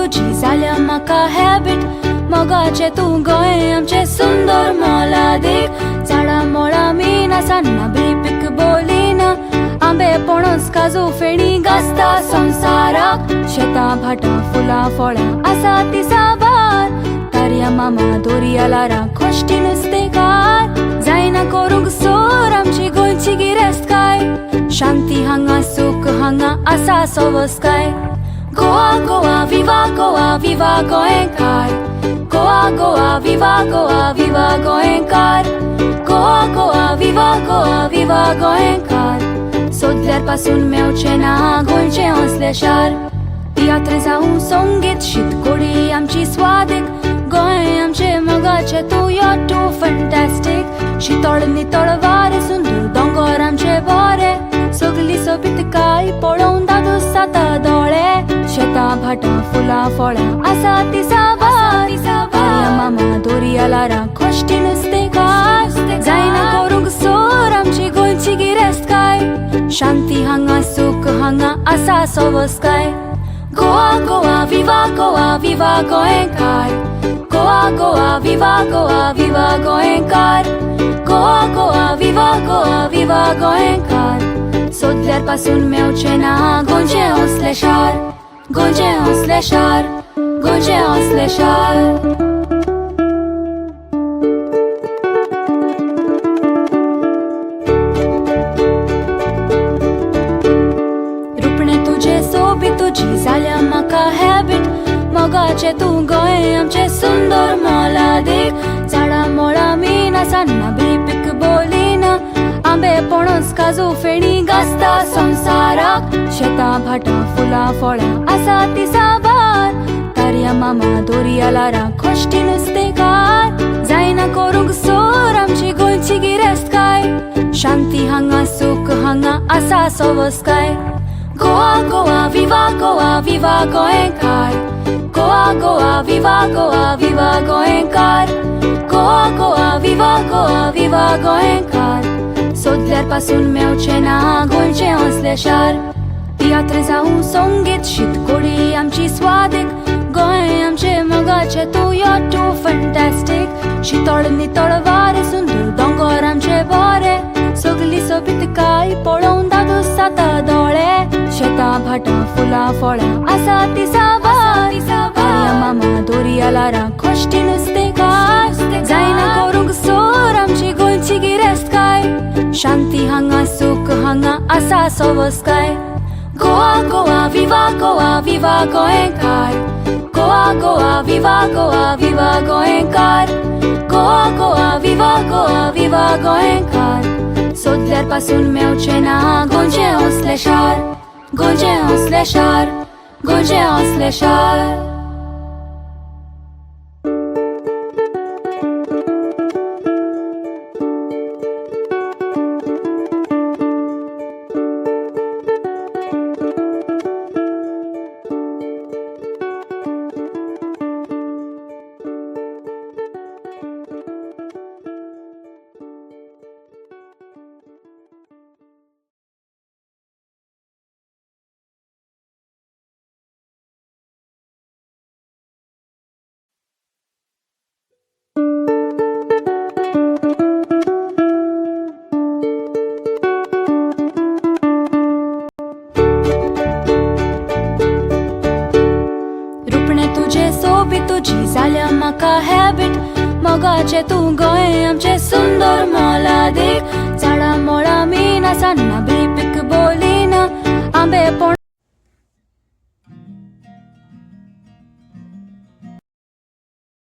तुझी जाल्या म्हाका हॅबिट मोगाचे तूं गोंय आमचे सुंदर मोला देख झाडां मोळां मीना सान्नां बिळपीक बोलिना आंबे पणस काजू फेणी गासता संवसाराक शेतां भाटां फुलां फळां आसा ती साबार तारया मामा दोरयालारां खोश्टी नुस्तेकार जायना करूंक सोर आमची गोंयची गिरेस्तकाय शांती हांगा सूख हांगा आसा सोवस्काय गोवा गोवा विवा गोंयकार गोवा गोवा विवा गोंयकार गोवा गोवा विवा गोंयकार सोदल्यार पासून मेवचे ना गोंयचे असले शार तियात्र जावं संगीत शीतकोडी आमची स्वादीक गोंय आमचे मोगाचे तूं यो टू फंटॅस्टीक शितळ नितळ वारें सुंदर दोंगर आमचे बरे सगली सोबीतकाय पळोवन दादूस जाता दोळे शेतां भाटां फुलां फळां आसा ती साबार मामा दोरयालारां खोश्टी नुस्तेकार जायना करूंक सोर आमची गोंयची गिरेस्तकाय शांती हांगा सूख हांगा आसा सोवस्काय गोवा गोवा विवा गोंयकार गोवा गोवा विवा गोंयकार गोवा विवा गोंयकार सोदल्यार पासून मेवचे ना गोंयचे असले शार गोंयचे असले शार गोंयचे असले शार तुझी जाल्या म्हाका हॅबिट मोगाचे तूं गोंय आमचे सुंदर मोला देख झाडां मोळां मीना सान्नां बिळपीक बोलिना आंबे पणस काजू फेणी गासता संवसाराक शेतां भाटां फुलां फळां आसा ती साबार तारया मामा दोरयालारां खोश्टी नुस्तेकार जायना करूंक सोर आमची गोंयची गिरेस्तकाय शांती हांगा सूख हांगा आसा सोवस्काय गोवा गोवा विवा गोंयकार गोवा विवा गोंयकार गोवा विवा गोंयकार सोदल्यार पासून मेवचे ना गोंयचे असले शार तियात्र जावं संगीत शीतकोडी आमची स्वादीक गोंय आमचे मोगाचे तूं यो टू फंटॅस्टीक शितळ नितळ वारें सुंदर दोंगर आमचे बरे सगली सोबीतकाय पळोवन दादूस जाता दोळे शेतां भाटां फुलां फळां आसा ती साबार मामा दोरयालारां खोश्टी नुस्तेकार जायना करूंक सोर आमची गोंयची गिरेस्तकाय शांती हांगा सूख हांगा आसा सोवस्काय गोवा गोवा विवा गोंयकार गोवा विवा गोंयकार गोवा विवा गोंयकार सोदल्यार पासून मेवचे ना गोंयचे असले शार गोंयचे असले शार गोंयचे असले शार तुझी जाल्या म्हाका हॅबिट मोगाचे तूं गोंय आमचे सुंदर मोला देख झाडां मोळां मीना सान्नां